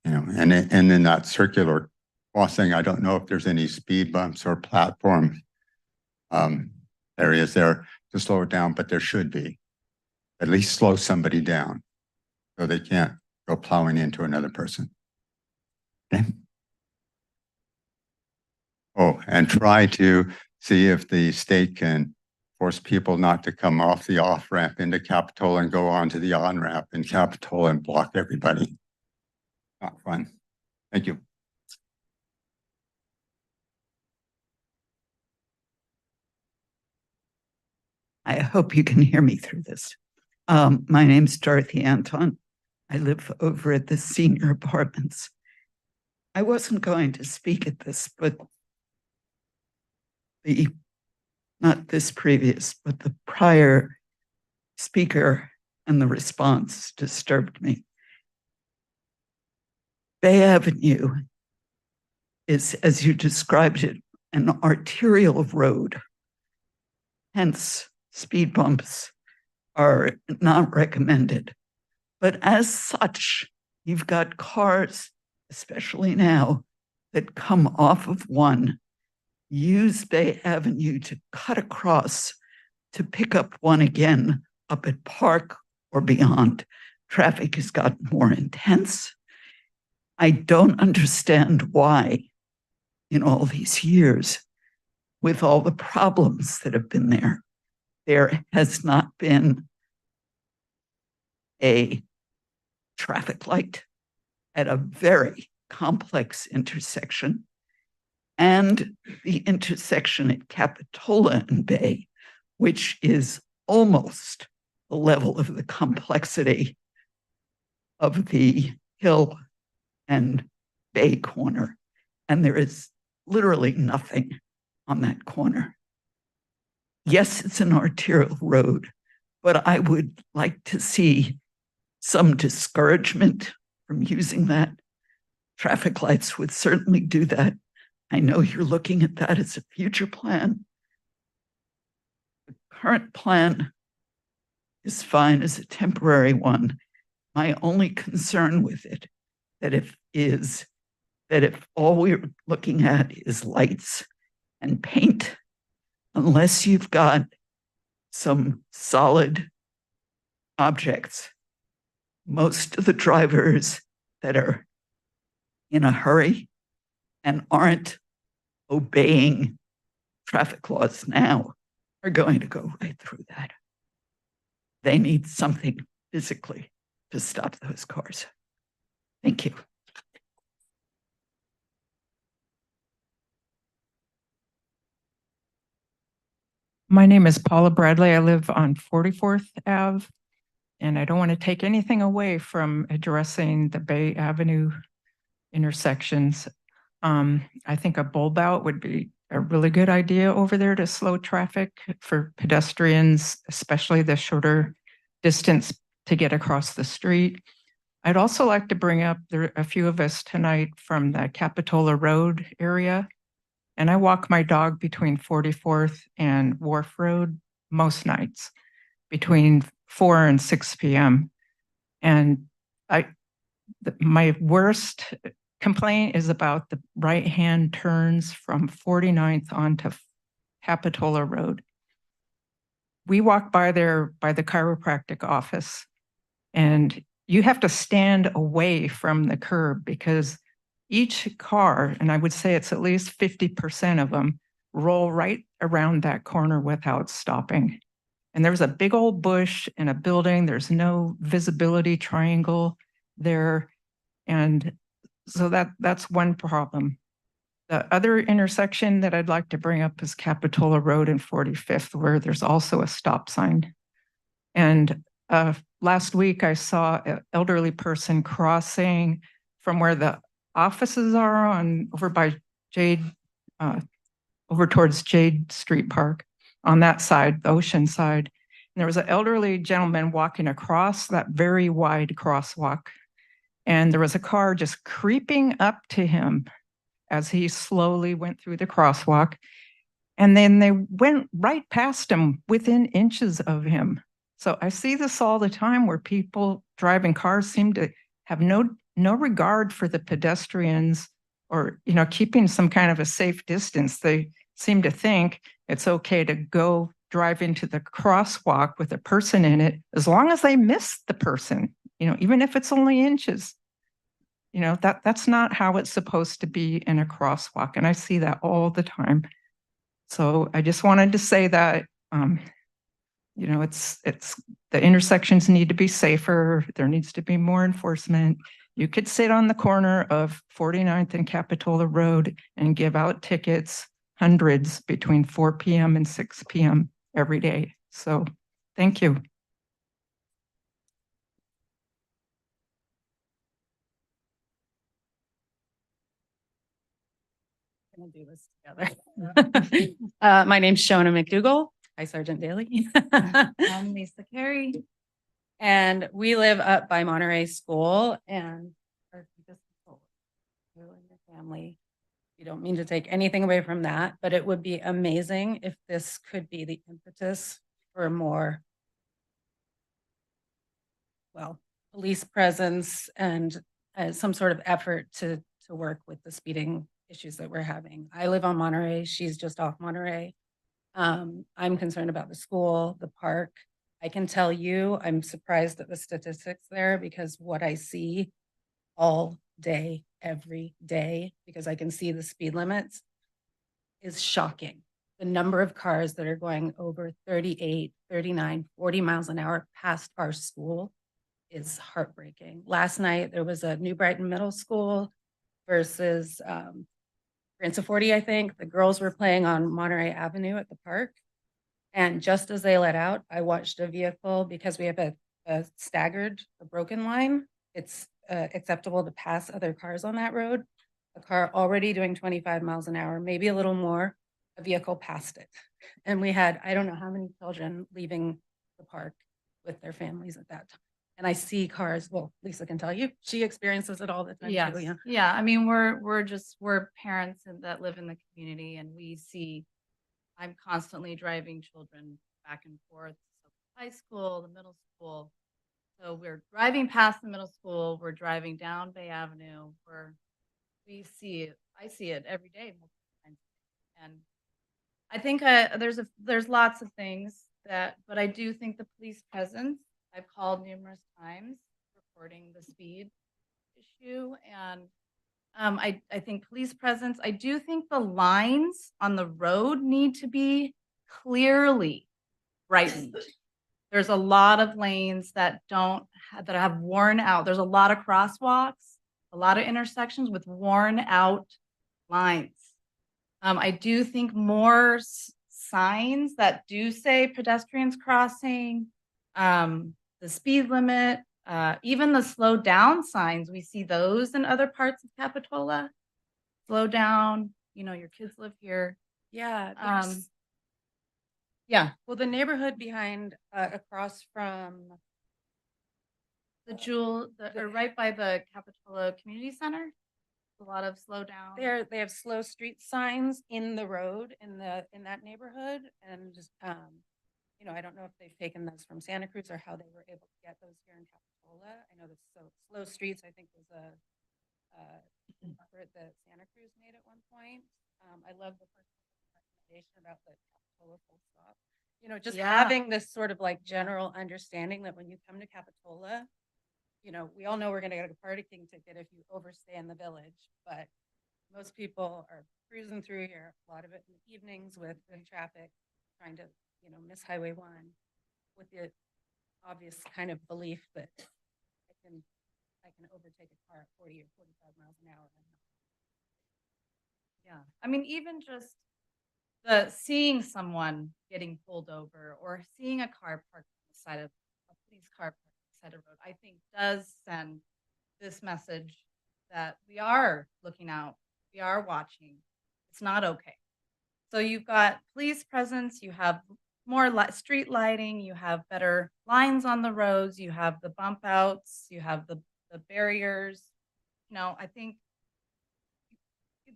You know, and then that circular crossing, I don't know if there's any speed bumps or platform areas there to slow it down, but there should be. At least slow somebody down so they can't go plowing into another person. Okay. Oh, and try to see if the state can force people not to come off the off-ramp into Capitola and go onto the on-ramp in Capitola and block everybody. Not fun. Thank you. I hope you can hear me through this. My name's Dorothy Anton. I live over at the senior apartments. I wasn't going to speak at this, but not this previous, but the prior speaker and the response disturbed me. Bay Avenue is, as you described it, an arterial road. Hence, speed bumps are not recommended. But as such, you've got cars, especially now, that come off of one, use Bay Avenue to cut across to pick up one again up at Park or beyond. Traffic has gotten more intense. I don't understand why, in all these years, with all the problems that have been there has not been a traffic light at a very complex intersection. And the intersection at Capitola and Bay, which is almost the level of the complexity of the Hill and Bay corner. And there is literally nothing on that corner. Yes, it's an arterial road, but I would like to see some discouragement from using that. Traffic lights would certainly do that. I know you're looking at that as a future plan. The current plan is fine as a temporary one. My only concern with it is that if all we're looking at is lights and paint, unless you've got some solid objects, most of the drivers that are in a hurry and aren't obeying traffic laws now are going to go right through that. They need something physically to stop those cars. Thank you. My name is Paula Bradley. I live on 44th Ave, and I don't want to take anything away from addressing the Bay Avenue intersections. I think a bulb out would be a really good idea over there to slow traffic for pedestrians, especially the shorter distance to get across the street. I'd also like to bring up, there are a few of us tonight from the Capitola Road area, and I walk my dog between 44th and Wharf Road most nights between 4 and 6 p.m. And my worst complaint is about the right-hand turns from 49th onto Capitola Road. We walk by there by the chiropractic office, and you have to stand away from the curb because each car, and I would say it's at least 50% of them, roll right around that corner without stopping. And there's a big old bush and a building. There's no visibility triangle there. And so that's one problem. The other intersection that I'd like to bring up is Capitola Road and 45th, where there's also a stop sign. And last week I saw an elderly person crossing from where the offices are on over by Jade, over towards Jade Street Park on that side, the ocean side. And there was an elderly gentleman walking across that very wide crosswalk. And there was a car just creeping up to him as he slowly went through the crosswalk. And then they went right past him within inches of him. So I see this all the time where people driving cars seem to have no regard for the pedestrians or, keeping some kind of a safe distance. They seem to think it's okay to go drive into the crosswalk with a person in it as long as they miss the person, even if it's only inches. That's not how it's supposed to be in a crosswalk. And I see that all the time. So I just wanted to say that, it's the intersections need to be safer. There needs to be more enforcement. You could sit on the corner of 49th and Capitola Road and give out tickets, hundreds between 4 p.m. and 6 p.m. every day. So thank you. Gonna do this together. My name's Shona McDougall. Hi, Sergeant Daly. I'm Lisa Carey, and we live up by Monterey School. And family. You don't mean to take anything away from that, but it would be amazing if this could be the impetus for more, well, police presence and some sort of effort to work with the speeding issues that we're having. I live on Monterey. She's just off Monterey. I'm concerned about the school, the park. I can tell you, I'm surprised at the statistics there because what I see all day, every day, because I can see the speed limits, is shocking. The number of cars that are going over 38, 39, 40 miles an hour past our school is heartbreaking. Last night, there was a New Brighton Middle School versus Prince 40, I think. The girls were playing on Monterey Avenue at the park. And just as they let out, I watched a vehicle, because we have a staggered, a broken line. It's acceptable to pass other cars on that road. A car already doing 25 miles an hour, maybe a little more, a vehicle passed it. And we had, I don't know how many children leaving the park with their families at that time. And I see cars, well, Lisa can tell you, she experiences it all the time. Yes. too, yeah. Yeah. I mean, we're parents that live in the community, and we see, I'm constantly driving children back and forth. So high school, the middle school. So we're driving past the middle school. We're driving down Bay Avenue. We see it. I see it every day, multiple times a day. And I think there's lots of things but I do think the police presence, I've called numerous times reporting the speed issue. And I think police presence, I do think the lines on the road need to be clearly brightened. There's a lot of lanes that have worn out. There's a lot of crosswalks, a lot of intersections with worn out lines. I do think more signs that do say pedestrians crossing, the speed limit, even the slow down signs, we see those in other parts of Capitola. Slow down, your kids live here. Yeah. Yeah, Well, the neighborhood behind, across from, or right by the Capitola Community Center, a lot of slow down. they have slow street signs in the road in that neighborhood. And just, I don't know if they've taken those from Santa Cruz or how they were able to get those here in Capitola. I know that slow streets, I think, was a effort that Santa Cruz made at one point. I love the first recommendation about the Capitola full stop. Just having this sort of like general understanding that when you come to Capitola, we all know we're going to get a parking ticket if you overstay in the village, but most people are cruising through here, a lot of it in the evenings with traffic, trying to, miss Highway 1 with the obvious kind of belief that I can overtake a car at 40 or 45 miles an hour. Yeah, I mean, even just seeing someone getting pulled over or seeing a car parked on the side of a police car parked on the side of the road, I think does send this message that we are looking out, we are watching. It's not okay. So you've got police presence, you have more street lighting, you have better lines on the roads, you have the bump outs, you have the barriers. I think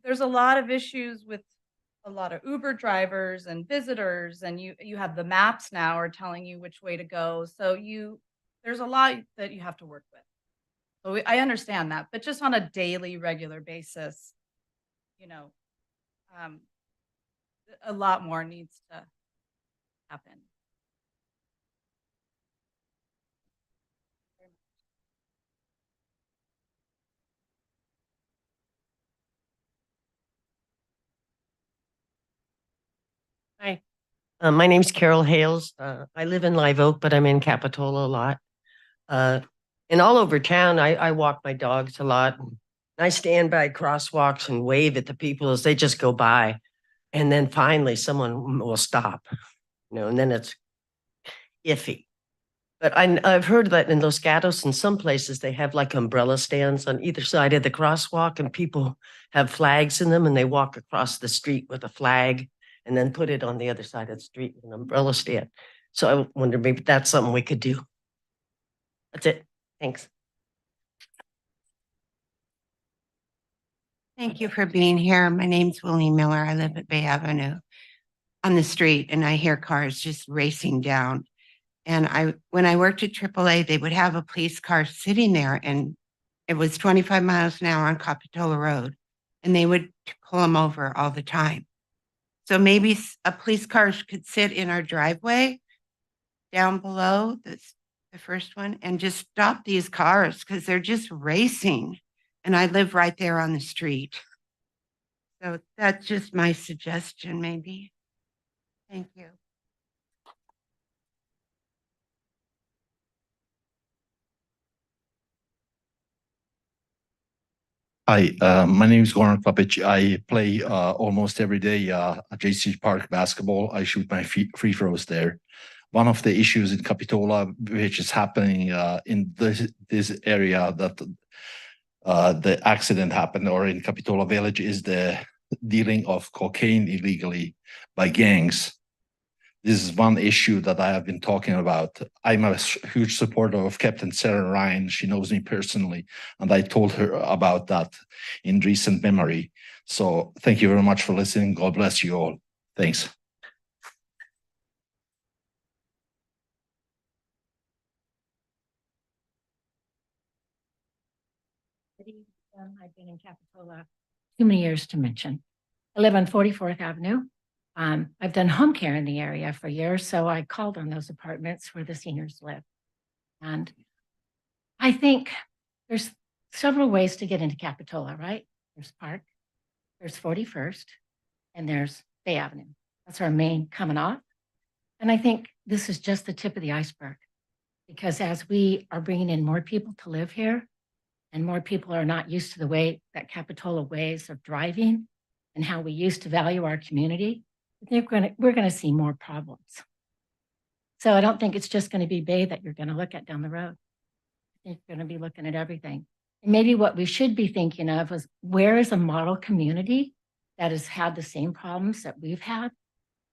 there's a lot of issues with a lot of Uber drivers and visitors, and you have the maps now are telling you which way to go. So there's a lot that you have to work with. So I understand that, but just on a daily, regular basis, a lot more needs to happen. Hi, my name's Carol Hales. I live in Live Oak, but I'm in Capitola a lot. And all over town, I walk my dogs a lot. And I stand by crosswalks and wave at the people as they just go by. And then finally someone will stop, and then it's iffy. But I've heard that in Los Gatos and some places they have like umbrella stands on either side of the crosswalk, and people have flags in them and they walk across the street with a flag and then put it on the other side of the street with an umbrella stand. So I wonder maybe that's something we could do. That's it. Thanks. Thank you for being here. My name's Willie Miller. I live at Bay Avenue on the street and I hear cars just racing down. And when I worked at AAA, they would have a police car sitting there and it was 25 miles an hour on Capitola Road and they would pull them over all the time. So maybe a police car could sit in our driveway down below the first one and just stop these cars because they're just racing. And I live right there on the street. So that's just my suggestion, maybe. Thank you. Hi, my name is Goran Papic. I play almost every day at JC Park basketball. I shoot my free throws there. One of the issues in Capitola, which is happening in this area that the accident happened, or in Capitola Village, is the dealing of cocaine illegally by gangs. This is one issue that I have been talking about. I'm a huge supporter of Captain Sarah Ryan. She knows me personally, and I told her about that in recent memory. So thank you very much for listening. God bless you all. Thanks. I've been in Capitola too many years to mention. I live on 44th Avenue. I've done home care in the area for years, so I called on those apartments where the seniors live. And I think there's several ways to get into Capitola, right? There's Park, there's 41st, and there's Bay Avenue. That's our main coming off. And I think this is just the tip of the iceberg, because as we are bringing in more people to live here, and more people are not used to the way that Capitola ways of driving and how we used to value our community, we're going to see more problems. So I don't think it's just going to be Bay that you're going to look at down the road. I think you're going to be looking at everything. And maybe what we should be thinking of is, where is a model community that has had the same problems that we've had?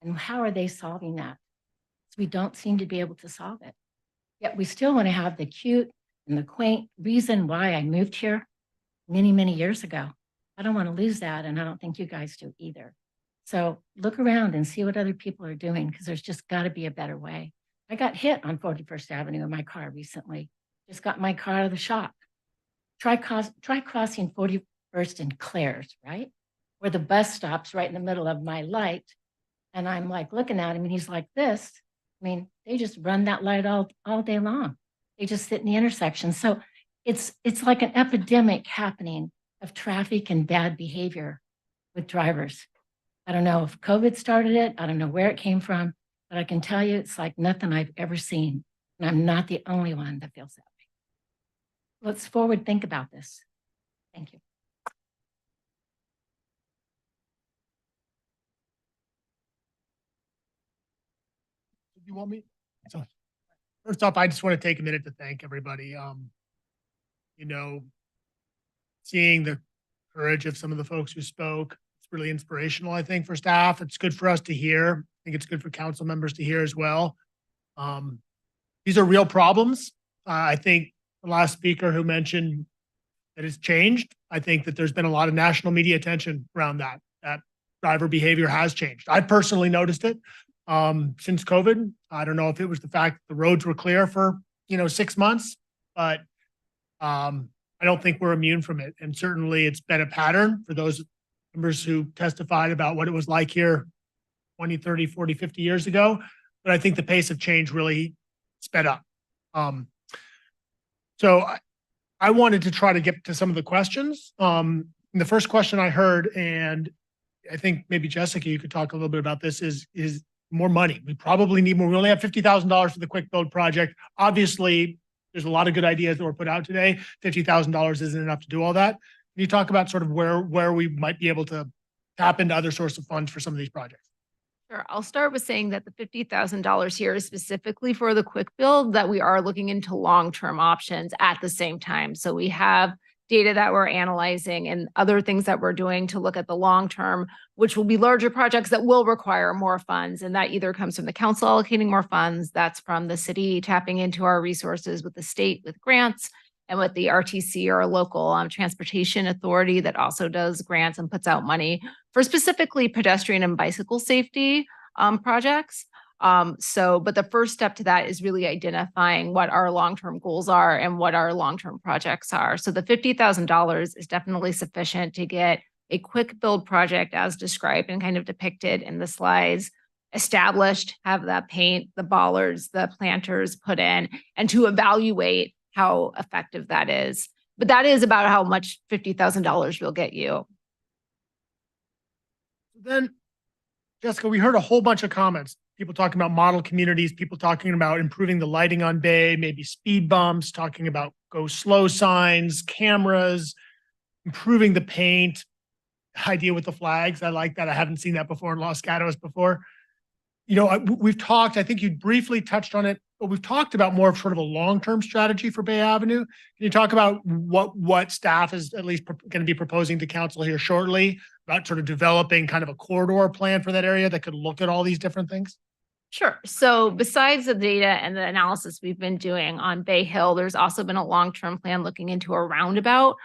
And how are they solving that? So we don't seem to be able to solve it. Yet we still want to have the cute and the quaint reason why I moved here many, many years ago. I don't want to lose that, and I don't think you guys do either. So look around and see what other people are doing, because there's just got to be a better way. I got hit on 41st Avenue in my car recently. Just got my car out of the shop. Try crossing 41st and Claire's, right? Where the bus stops right in the middle of my light. And I'm like looking at him and he's like this. I mean, they just run that light all day long. They just sit in the intersection. So it's like an epidemic happening of traffic and bad behavior with drivers. I don't know if COVID started it. I don't know where it came from, but I can tell you it's like nothing I've ever seen. And I'm not the only one that feels that way. Let's forward think about this. Thank you. You want me? So first off, I just want to take a minute to thank everybody. You know, seeing the courage of some of the folks who spoke, it's really inspirational, I think, for staff. It's good for us to hear. I think it's good for council members to hear as well. These are real problems. I think the last speaker who mentioned that it's changed, I think that there's been a lot of national media attention around that driver behavior has changed. I personally noticed it since COVID. I don't know if it was the fact that the roads were clear for 6 months, but I don't think we're immune from it. And certainly it's been a pattern for those members who testified about what it was like here 20, 30, 40, 50 years ago. But I think the pace of change really sped up. So I wanted to try to get to some of the questions. The first question I heard, and I think maybe Jessica, you could talk a little bit about this, is more money. We probably need more. We only have $50,000 for the quick build project. Obviously, there's a lot of good ideas that were put out today. $50,000 isn't enough to do all that. Can you talk about sort of where we might be able to tap into other sources of funds for some of these projects? Sure. I'll start with saying that the $50,000 here is specifically for the quick build, that we are looking into long-term options at the same time. So we have data that we're analyzing and other things that we're doing to look at the long-term, which will be larger projects that will require more funds. And that either comes from the council allocating more funds, that's from the city tapping into our resources with the state with grants, and with the RTC, or a local transportation authority that also does grants and puts out money for specifically pedestrian and bicycle safety projects. But the first step to that is really identifying what our long-term goals are and what our long-term projects are. So the $50,000 is definitely sufficient to get a quick build project as described and kind of depicted in the slides established, have that paint, the bollards, the planters put in, and to evaluate how effective that is. But that is about how much $50,000 will get you. Then, Jessica, we heard a whole bunch of comments. People talking about model communities, people talking about improving the lighting on Bay, maybe speed bumps, talking about go slow signs, cameras, improving the paint, idea with the flags. I like that. I haven't seen that before in Los Gatos before. You know, we've talked, I think you briefly touched on it, but we've talked about more of sort of a long-term strategy for Bay Avenue. Can you talk about what staff is at least going to be proposing to council here shortly about sort of developing kind of a corridor plan for that area that could look at all these different things? Sure. So besides the data and the analysis we've been doing on Bay Hill, there's also been a long-term plan looking into a roundabout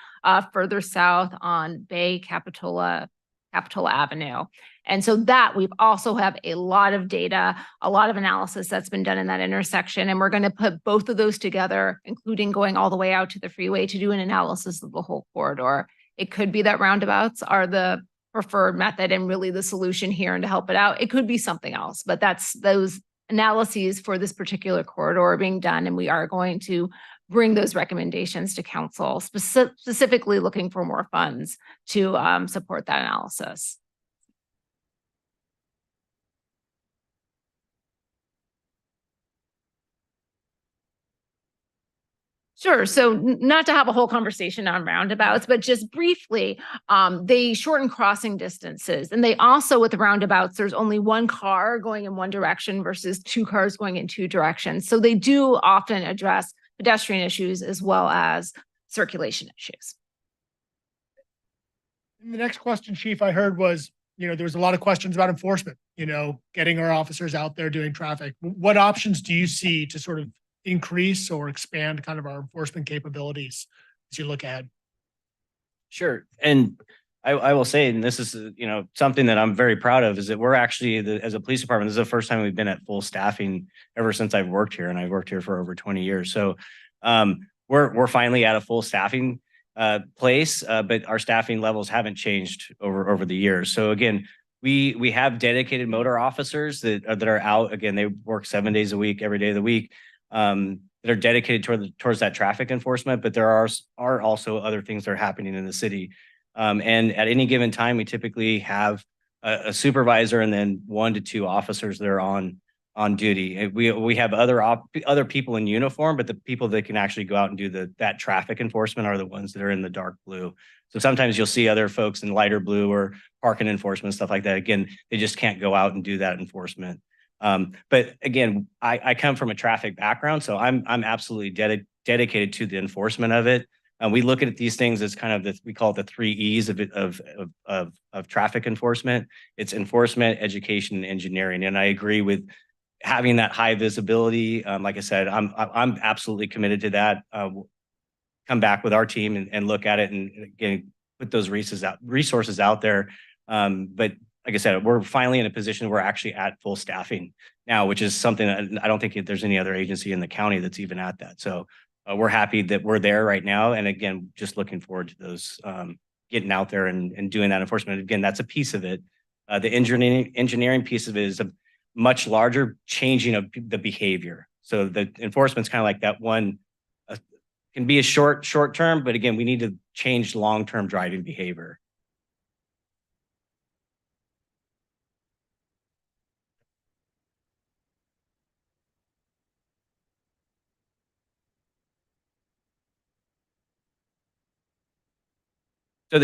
further south on Bay Capitola Avenue. And so that we've also have a lot of data, a lot of analysis that's been done in that intersection. And we're going to put both of those together, including going all the way out to the freeway to do an analysis of the whole corridor. It could be that roundabouts are the preferred method and really the solution here and to help it out. It could be something else, but that's those analyses for this particular corridor being done. And we are going to bring those recommendations to council, specifically looking for more funds to support that analysis. Sure. So not to have a whole conversation on roundabouts, but just briefly, they shorten crossing distances. And they also, with the roundabouts, there's only one car going in one direction versus two cars going in two directions. So they do often address pedestrian issues as well as circulation issues. And the next question, Chief, I heard was, you know, there was a lot of questions about enforcement, you know, getting our officers out there doing traffic. What options do you see to sort of increase or expand kind of our enforcement capabilities as you look ahead? Sure. And I will say, and this is, you know, something that I'm very proud of, is that we're actually, as a police department, this is the first time we've been at full staffing ever since I've worked here, and I've worked here for over 20 years. So we're finally at a full staffing place, but our staffing levels haven't changed over the years. So again, we have dedicated motor officers that are out. Again, they work 7 days a week, every day of the week. That are dedicated towards that traffic enforcement, but there are also other things that are happening in the city. And at any given time, we typically have a supervisor and then 1 to 2 officers that are on duty. We have other people in uniform, but the people that can actually go out and do that traffic enforcement are the ones that are in the dark blue. So sometimes you'll see other folks in lighter blue or parking enforcement, stuff like that. Again, they just can't go out and do that enforcement. But again, I come from a traffic background, so I'm absolutely dedicated to the enforcement of it. We look at these things as kind of we call it the 3 E's of traffic enforcement. It's enforcement, education, and engineering. And I agree with having that high visibility. Like I said, I'm absolutely committed to that. Come back with our team and look at it and again, put those resources out there. But like I said, we're finally in a position where we're actually at full staffing now, which is something that I don't think there's any other agency in the county that's even at that. So we're happy that we're there right now. And again, just looking forward to those getting out there and doing that enforcement. Again, that's a piece of it. The engineering piece of it is a much larger changing of the behavior. So the enforcement's kind of like that one can be a short term, but again, we need to change long-term driving behavior. So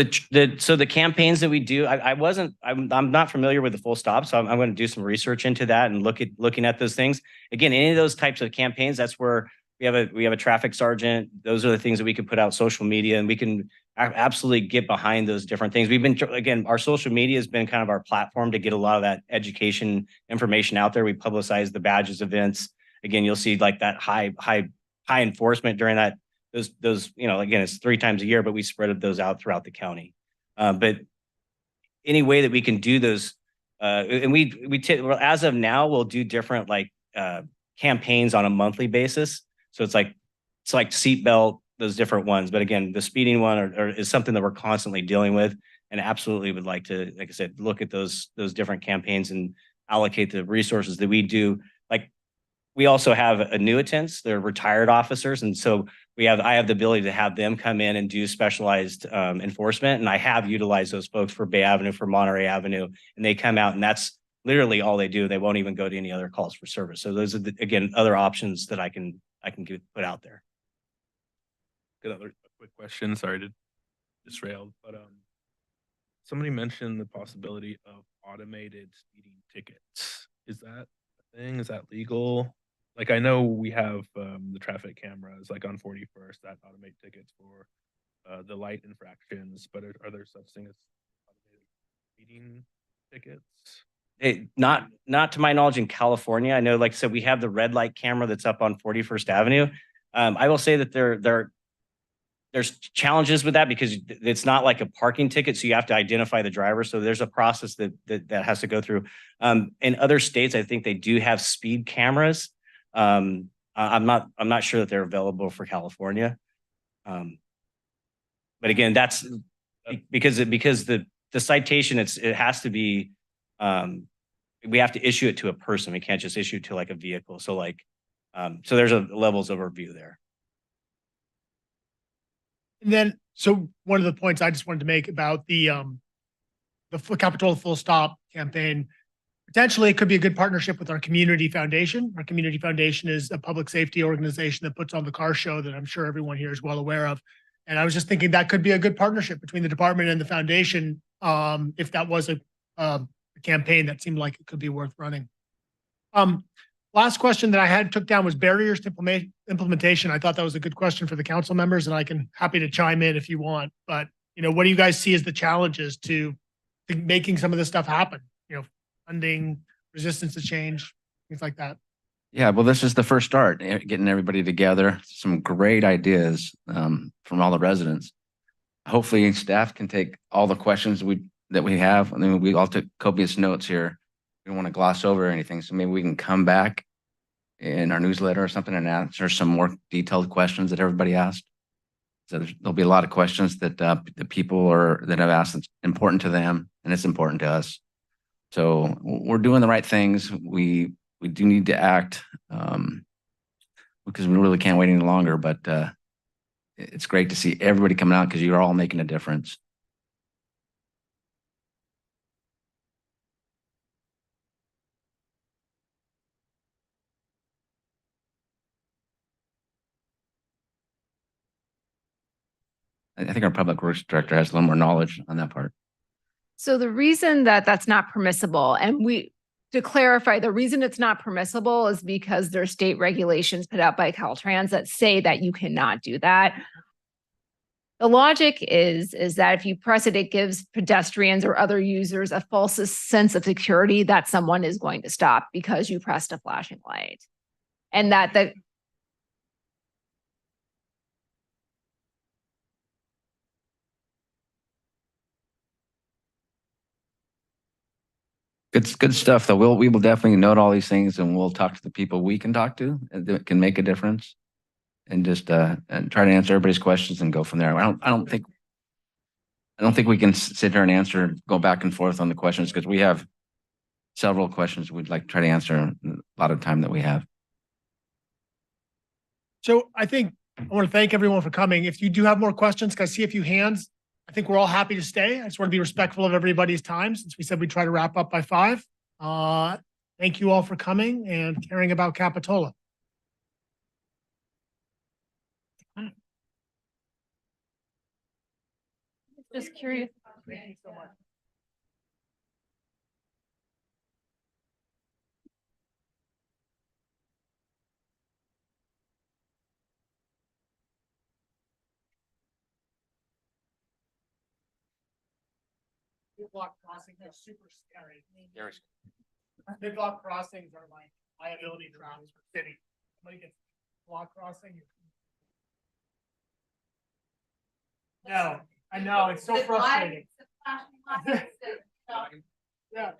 the campaigns that we do, I'm not familiar with the full stop, so I'm going to do some research into that and looking at those things. Again, any of those types of campaigns, that's where we have a traffic sergeant. Those are the things that we can put out social media, and we can absolutely get behind those different things. Again, our social media has been kind of our platform to get a lot of that education information out there. We publicize the badges events. Again, you'll see like that high enforcement during that those, you know, again, it's 3 times a year, but we spread those out throughout the county. But any way that we can do those, and well, as of now, we'll do different like campaigns on a monthly basis. So it's like seatbelt, those different ones. But again, the speeding one or is something that we're constantly dealing with, and absolutely would like to, like I said, look at those different campaigns and allocate the resources that we do. Like we also have annuitants, they're retired officers, and so I have the ability to have them come in and do specialized enforcement, and I have utilized those folks for Bay Avenue, for Monterey Avenue, and they come out, and that's literally all they do. They won't even go to any other calls for service. So those are again other options that I can put out there. A quick question. Sorry to disrail, but somebody mentioned the possibility of automated speeding tickets. Is that a thing? Is that legal? Like I know we have the traffic cameras, like on 41st, that automate tickets for the light infractions. But are there such things as automated speeding tickets? Not to my knowledge in California. I know, like I said, we have the red light camera that's up on 41st Avenue. I will say that there's challenges with that because it's not like a parking ticket, so you have to identify the driver. So there's a process that has to go through. In other states, I think they do have speed cameras. I'm not sure that they're available for California. But again, that's because the citation, it has to be, we have to issue it to a person. We can't just issue it to like a vehicle. So like, so there's levels of review there. And then, so one of the points I just wanted to make about the Capitola Full Stop campaign, potentially it could be a good partnership with our community foundation. Our community foundation is a public safety organization that puts on the car show that I'm sure everyone here is well aware of. And I was just thinking that could be a good partnership between the department and the foundation. If that was a campaign that seemed like it could be worth running. Last question that I took down was barriers to implementation. I thought that was a good question for the council members, and I can happy to chime in if you want. But what do you guys see as the challenges to making some of this stuff happen? Funding, resistance to change, things like that. Yeah, well, this is the first start, getting everybody together. Some great ideas from all the residents. Hopefully, staff can take all the questions that we have. I mean, we all took copious notes here. We don't want to gloss over anything, so maybe we can come back in our newsletter or something and answer some more detailed questions that everybody asked. So there'll be a lot of questions that the people that have asked that's important to them, and it's important to us. So we're doing the right things. We do need to act because we really can't wait any longer. But it's great to see everybody coming out because you're all making a difference. I think our public works director has a little more knowledge on that part. So the reason that that's not permissible, and to clarify, the reason it's not permissible is because there's state regulations put out by Caltrans that say that you cannot do that. The logic is that if you press it, it gives pedestrians or other users a false sense of security that someone is going to stop because you pressed a flashing light. And that the Good stuff though. We will definitely note all these things and we'll talk to the people we can talk to that can make a difference and just and try to answer everybody's questions and go from there. I don't think we can sit here and answer, go back and forth on the questions because we have several questions we'd like to try to answer in a lot of time that we have. So I think I want to thank everyone for coming. If you do have more questions, can I see a few hands? I think we're all happy to stay. I just want to be respectful of everybody's time since we said we'd try to wrap up by 5. Thank you all for coming and caring about Capitola. just curious. Thank you so much. Big block crossings are super scary. Big block crossings are like liability traps for city. Somebody gets block crossing. No, I know, it's so frustrating. Yeah.